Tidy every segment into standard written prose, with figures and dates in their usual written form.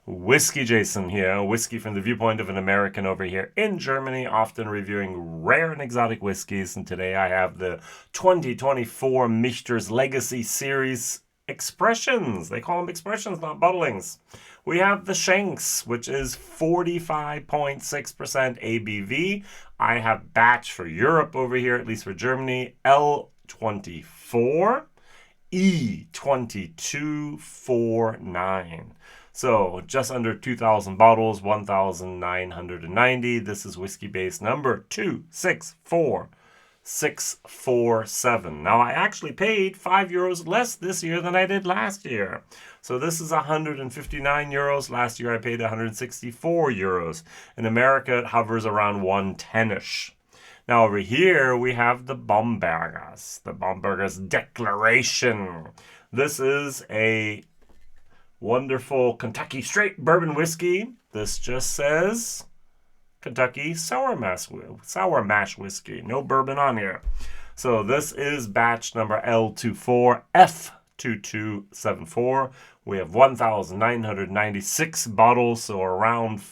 WhiskyJason here, whiskey from the viewpoint of an American over here in Germany, often reviewing rare and exotic whiskeys. And today I have the 2024 Michter's Legacy Series Expressions. They call them expressions, not bottlings. We have the Shanks, which is 45.6% ABV. I have batch for Europe over here, at least for Germany, L24 E2249. So just under 2,000 bottles, 1,990. This is Whiskybase number 264647. Now, I actually paid €5 less this year than I did last year. So this is 159 euros. Last year I paid 164 euros. In America, it hovers around 110-ish. Now over here we have the Bombergers. The Bombergers Declaration. This is a wonderful Kentucky straight bourbon whiskey. This just says Kentucky sour mash whiskey. No bourbon on here. So this is batch number L24F2274. We have 1,996 bottles, so around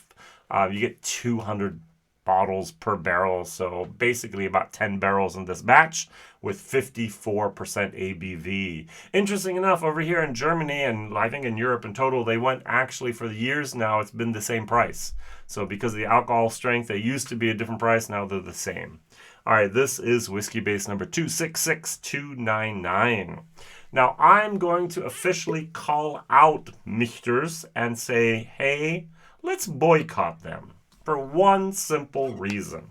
you get 200 bottles per barrel, so basically about 10 barrels in this batch with 54% ABV. Interesting enough, over here in Germany and I think in Europe in total, they went actually for the years now, it's been the same price. So because of the alcohol strength, they used to be a different price, now they're the same. All right, this is Whiskybase number 266299. Now I'm going to officially call out Michters and say, hey, let's boycott them. For one simple reason.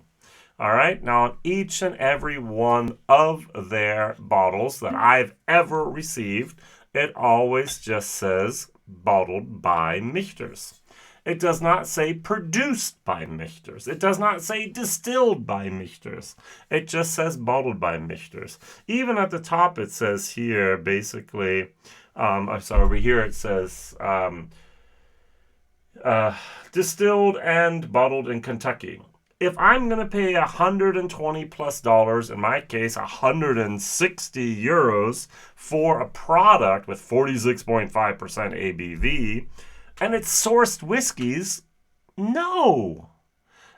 All right, now on each and every one of their bottles that I've ever received, it always just says bottled by Michters. It does not say produced by Michters. It does not say distilled by Michters. It just says bottled by Michters. Even at the top it says here, basically, over here it says distilled and bottled in Kentucky. If I'm going to pay $120+, in my case 160 euros for a product with 46.5% ABV, and it's sourced whiskeys, no.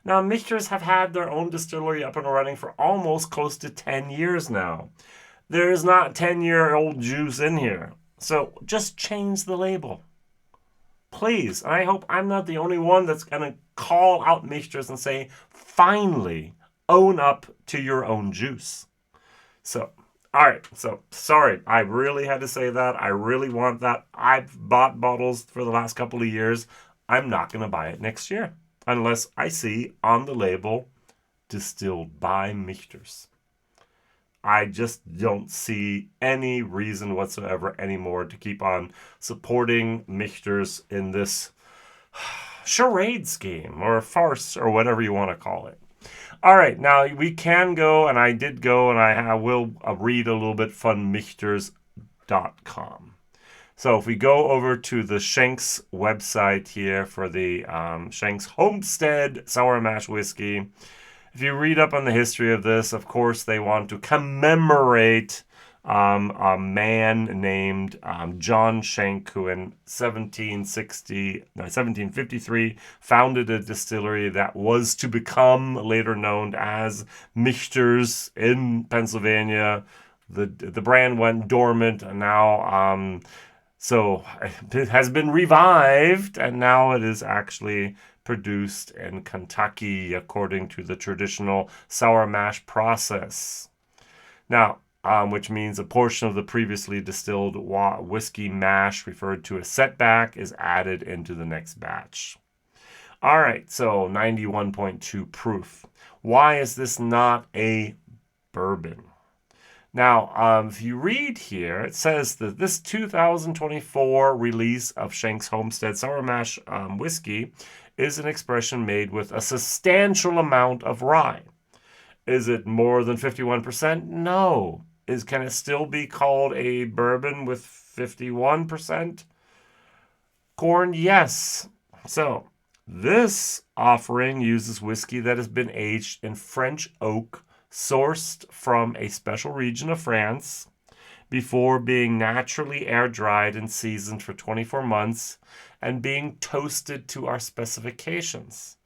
Now, Michters have had their own distillery up and running for almost close to 10 years now. There is not 10-year-old juice in here. So just change the label. Please, and I hope I'm not the only one that's going to call out Michters and say, finally, own up to your own juice. So, all right, so sorry, I really had to say that. I really want that. I've bought bottles for the last couple of years. I'm not going to buy it next year unless I see on the label, distilled by Michters. I just don't see any reason whatsoever anymore to keep on supporting Michters in this charade scheme or farce or whatever you want to call it. All right, now we can go, and I did go, and I will read a little bit from Michters.com. So if we go over to the Shanks website here for the Shanks Homestead Sour Mash Whiskey, if you read up on the history of this, of course, they want to commemorate a man named John Shank, who in 1753 founded a distillery that was to become later known as Michters in Pennsylvania. The brand went dormant, and now so it has been revived, and now it is actually produced in Kentucky according to the traditional sour mash process. Now, which means a portion of the previously distilled whiskey mash referred to as setback is added into the next batch. All right, so 91.2 proof. Why is this not a bourbon? Now, if you read here, it says that this 2024 release of Shanks Homestead Sour Mash Whiskey is an expression made with a substantial amount of rye. Is it more than 51%? No. Can it still be called a bourbon with 51% corn? Yes. So, this offering uses whiskey that has been aged in French oak, sourced from a special region of France, before being naturally air-dried and seasoned for 24 months and being toasted to our specifications.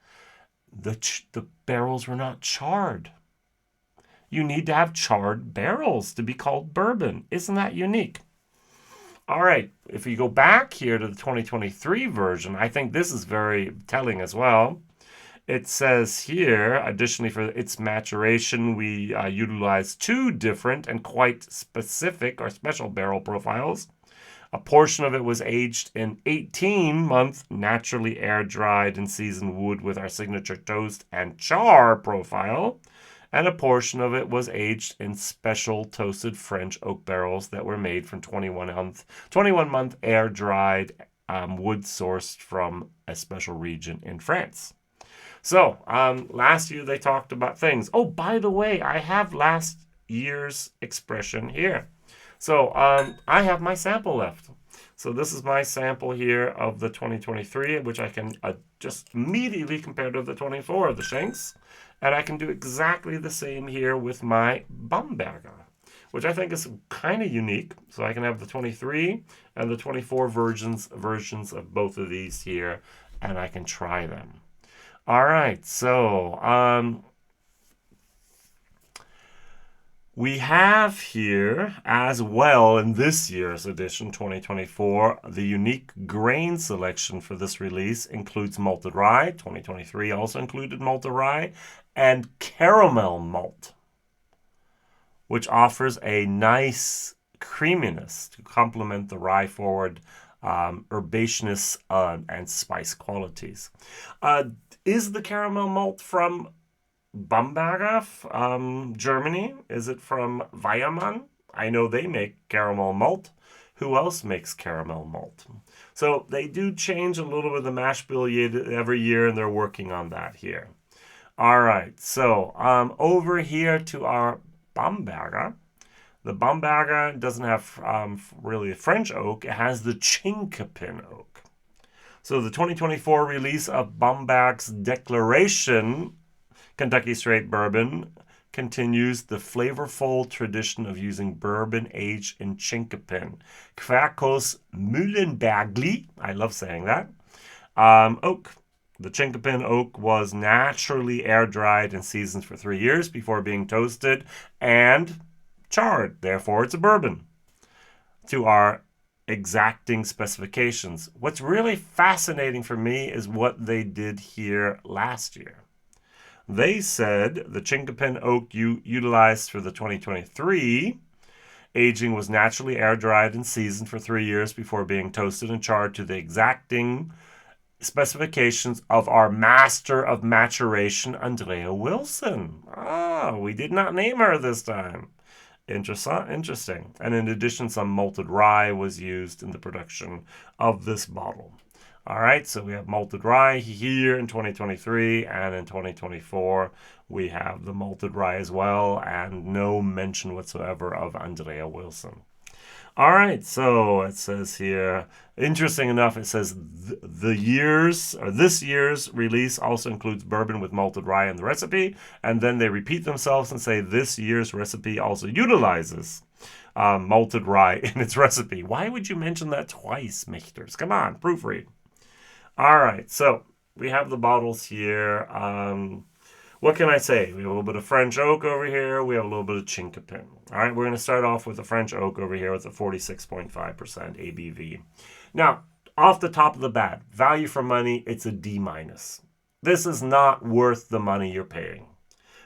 The barrels were not charred. You need to have charred barrels to be called bourbon. Isn't that unique? All right, if you go back here to the 2023 version, I think this is very telling as well. It says here, additionally for its maturation, we utilized 2 different and quite specific or special barrel profiles. A portion of it was aged in 18-month naturally air-dried and seasoned wood with our signature toast and char profile. And a portion of it was aged in special toasted French oak barrels that were made from 21-month air-dried wood sourced from a special region in France. So, last year they talked about things. Oh, by the way, I have last year's expression here. So, I have my sample left. So this is my sample here of the 2023, which I can just immediately compare to the 24 of the Shanks. And I can do exactly the same here with my Bomberger, which I think is kind of unique. So I can have the 23 and the 24 versions of both of these here, and I can try them. All right, so we have here as well in this year's edition, 2024, the unique grain selection for this release includes malted rye. 2023 also included malted rye and caramel malt, which offers a nice creaminess to complement the rye-forward herbaceousness and spice qualities. Is the caramel malt from Bomberger, Germany? Is it from Weyermann? I know they make caramel malt. Who else makes caramel malt? So they do change a little bit of the mash bill every year, and they're working on that here. All right, so over here to our Bomberger. The Bomberger doesn't have really a French oak. It has the Chinkapin oak. So the 2024 release of Bomberger's Declaration Kentucky Straight Bourbon continues the flavorful tradition of using bourbon aged in Chinkapin, Quercus Mühlenbergli, I love saying that, oak. The Chinkapin oak was naturally air-dried and seasoned for 3 years before being toasted and charred. Therefore, it's a bourbon to our exacting specifications. What's really fascinating for me is what they did here last year. They said the Chinkapin oak you utilized for the 2023 aging was naturally air-dried and seasoned for 3 years before being toasted and charred to the exacting specifications of our master of maturation, Andrea Wilson. We did not name her this time. Interesting. And in addition, some malted rye was used in the production of this bottle. All right, so we have malted rye here in 2023, and in 2024, we have the malted rye as well, and no mention whatsoever of Andrea Wilson. All right, so it says here, interesting enough, it says this year's release also includes bourbon with malted rye in the recipe, and then they repeat themselves and say this year's recipe also utilizes malted rye in its recipe. Why would you mention that twice, Michters? Come on, proofread. All right, so we have the bottles here. What can I say? We have a little bit of French oak over here. We have a little bit of Chinkapin. All right, we're going to start off with the French oak over here with a 46.5% ABV. Now, off the top of the bat, value for money, it's a D-. This is not worth the money you're paying.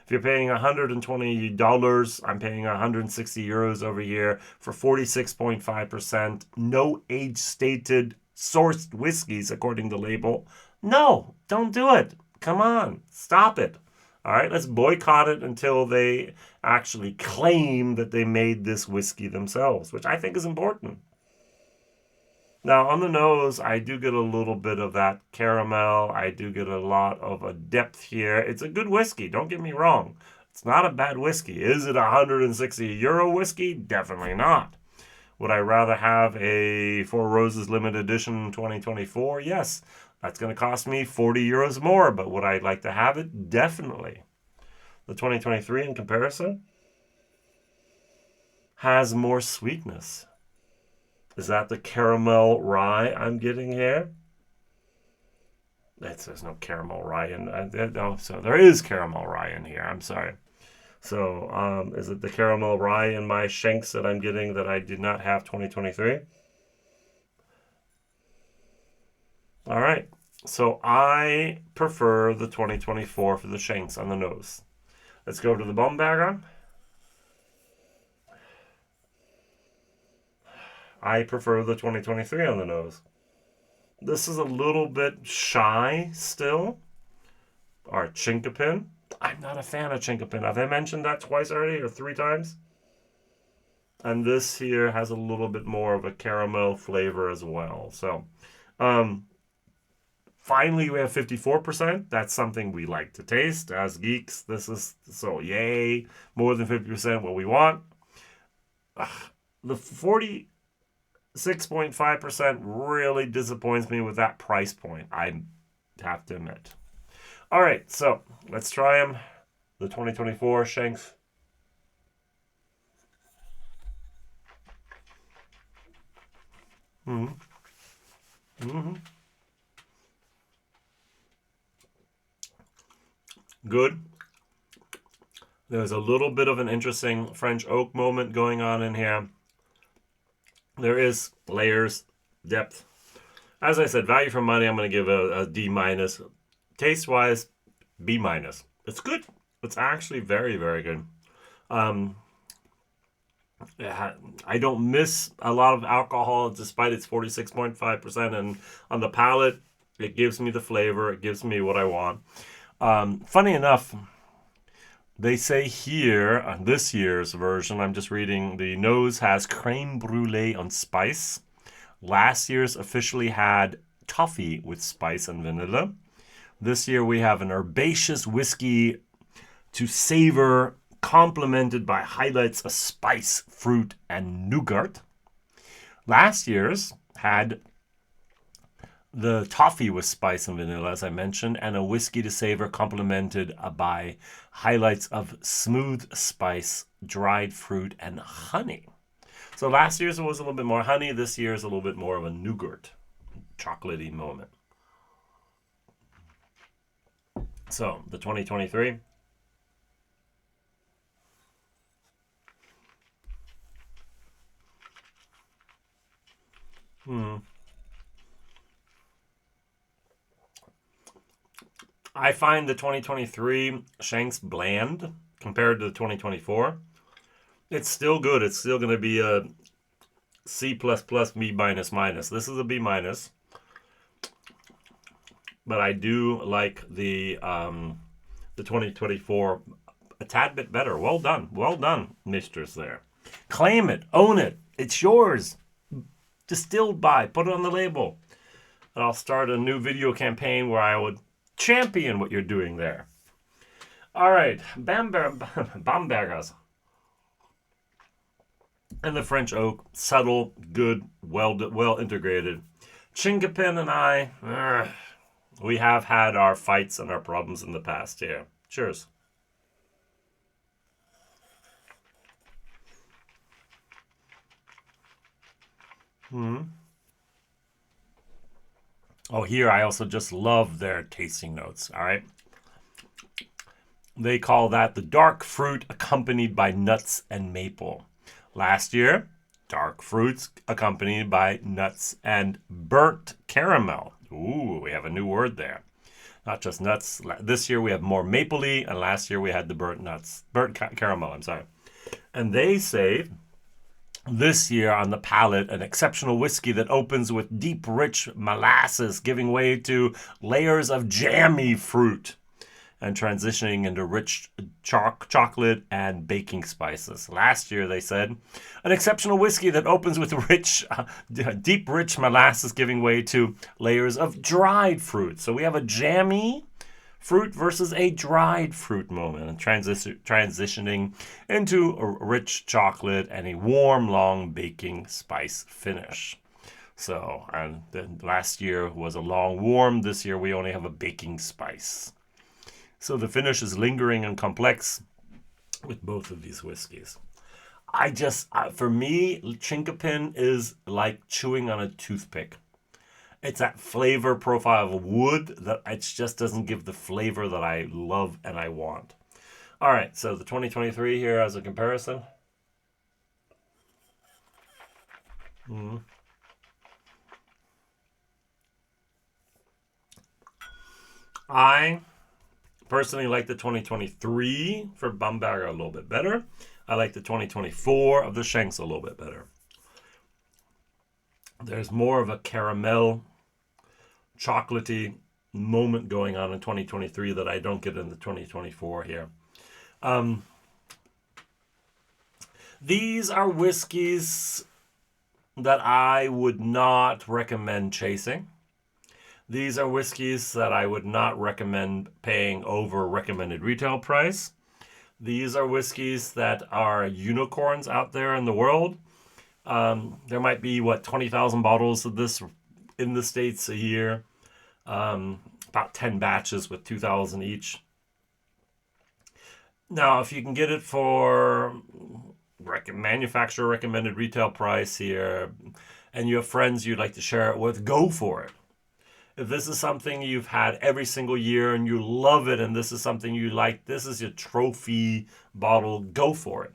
If you're paying $120, I'm paying 160 euros over here for 46.5%. No age stated sourced whiskeys according to label. No, don't do it. Come on, stop it. All right, let's boycott it until they actually claim that they made this whiskey themselves, which I think is important. Now, on the nose, I do get a little bit of that caramel. I do get a lot of a depth here. It's a good whiskey, don't get me wrong. It's not a bad whiskey. Is it a 160 euro whiskey? Definitely not. Would I rather have a Four Roses limited edition 2024? Yes. That's going to cost me 40 euros more, but would I like to have it? Definitely. The 2023 in comparison? has more sweetness. Is that the caramel rye I'm getting here? There's no caramel rye in. No, so there is caramel rye in here. I'm sorry. So is it the caramel rye in my shanks that I'm getting that I did not have 2023? All right. So I prefer the 2024 for the shanks on the nose. Let's go to the Bomberger. I prefer the 2023 on the nose. This is a little bit shy still. Our Chinkapin. I'm not a fan of Chinkapin. Have I mentioned that twice already or 3 times? And this here has a little bit more of a caramel flavor as well. So, finally, we have 54%. That's something we like to taste as geeks. This is, so yay, more than 50% what we want. The 46.5% really disappoints me with that price point, I have to admit. All right, so let's try them. The 2024 Shanks. Good. There's a little bit of an interesting French oak moment going on in here. There is layers, depth. As I said, value for money, I'm going to give a D minus. Taste-wise, B minus. It's good. It's actually very, very good. I don't miss a lot of alcohol despite its 46.5%. And on the palate, it gives me the flavor. It gives me what I want. Funny enough, they say here, on this year's version, I'm just reading, the nose has creme brulee on spice. Last year's officially had toffee with spice and vanilla. This year we have an herbaceous whiskey to savor, complemented by highlights of spice, fruit, and nougat. Last year's had the toffee with spice and vanilla, as I mentioned, and a whiskey to savor complemented by highlights of smooth spice, dried fruit, and honey. So last year's was a little bit more honey. This year's a little bit more of a nougat, chocolatey moment. So the 2023. I find the 2023 Shanks bland compared to the 2024. It's still good. It's still going to be a C++, B minus minus. This is a B minus. But I do like the 2024 a tad bit better. Well done. Well done, Michters there. Claim it. Own it. It's yours. Distilled by. Put it on the label. And I'll start a new video campaign where I would champion what you're doing there. All right. Bombergers. And the French oak. Subtle, good, well integrated. Chinkapin and I, we have had our fights and our problems in the past here. Cheers. Oh, here I also just love their tasting notes, all right? They call that the dark fruit accompanied by nuts and maple. Last year, dark fruits accompanied by nuts and burnt caramel. Ooh, we have a new word there. Not just nuts. This year we have more mapley, and last year we had the burnt caramel, I'm sorry. And they say this year on the palate, an exceptional whiskey that opens with deep, rich molasses, giving way to layers of jammy fruit and transitioning into rich chocolate and baking spices. Last year, they said, an exceptional whiskey that opens with deep, rich molasses, giving way to layers of dried fruit. So we have a jammy fruit versus a dried fruit moment, and transitioning into a rich chocolate and a warm, long baking spice finish. So, and then last year was a long warm. This year we only have a baking spice. So the finish is lingering and complex with both of these whiskeys. For me, Chinkapin is like chewing on a toothpick. It's that flavor profile of wood that it just doesn't give the flavor that I love and I want. All right, so the 2023 here as a comparison. I personally like the 2023 for Bomberger a little bit better. I like the 2024 of the Shanks a little bit better. There's more of a caramel, chocolatey moment going on in 2023 that I don't get in the 2024 here. These are whiskeys that I would not recommend chasing. These are whiskeys that I would not recommend paying over recommended retail price. These are whiskeys that are unicorns out there in the world. There might be, 20,000 bottles of this in the States a year. About 10 batches with 2,000 each. Now, if you can get it for manufacturer recommended retail price here, and you have friends you'd like to share it with, go for it. If this is something you've had every single year and you love it, and this is something you like, this is your trophy bottle, go for it.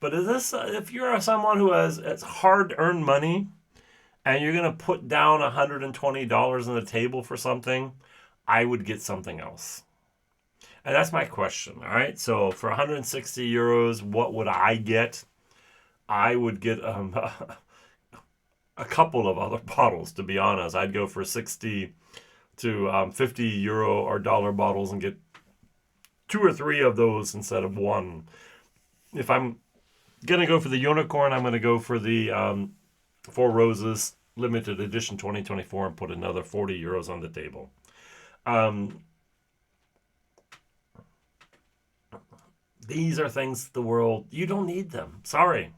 But if you're someone who it's hard-earned money and you're going to put down $120 on the table for something, I would get something else. And that's my question, all right? So for 160 euros, what would I get? I would get a couple of other bottles, to be honest. I'd go for 60 to 50 euro or dollar bottles and get 2 or 3 of those instead of one. If I'm going to go for the unicorn, I'm going to go for the Four Roses limited edition 2024 and put another 40 euros on the table. These are things the world, you don't need them. Sorry.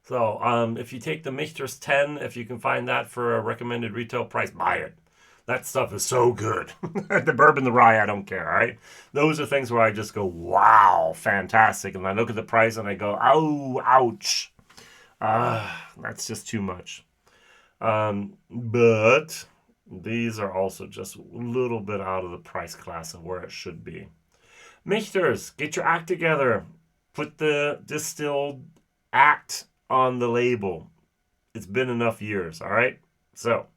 So if you take the Michter's 10, if you can find that for a recommended retail price, buy it. That stuff is so good. The bourbon, the rye, I don't care, all right? Those are things where I just go, wow, fantastic. And I look at the price and I go, oh, ouch. That's just too much. But these are also just a little bit out of the price class of where it should be. Michters, get your act together. Put the distilled act on the label. It's been enough years, all right? So,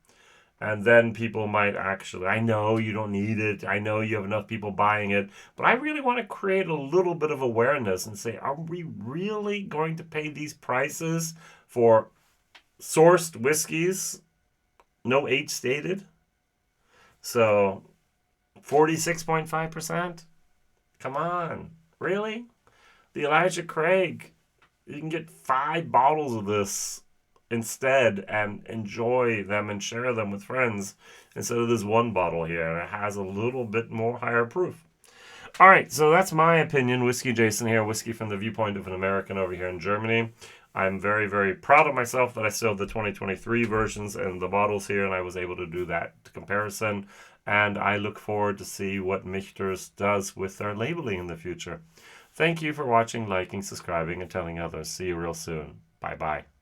and then people might actually, I know you don't need it. I know you have enough people buying it. But I really want to create a little bit of awareness and say, are we really going to pay these prices for sourced whiskeys? No age stated. So, 46.5%? Come on. Really? The Elijah Craig. You can get 5 bottles of this instead and enjoy them and share them with friends instead of this one bottle here. And it has a little bit more higher proof. All right, so that's my opinion. WhiskyJason here, whiskey from the viewpoint of an American over here in Germany. I'm very, very proud of myself that I still have the 2023 versions and the bottles here, and I was able to do that comparison. And I look forward to see what Michters does with their labeling in the future. Thank you for watching, liking, subscribing, and telling others. See you real soon. Bye-bye.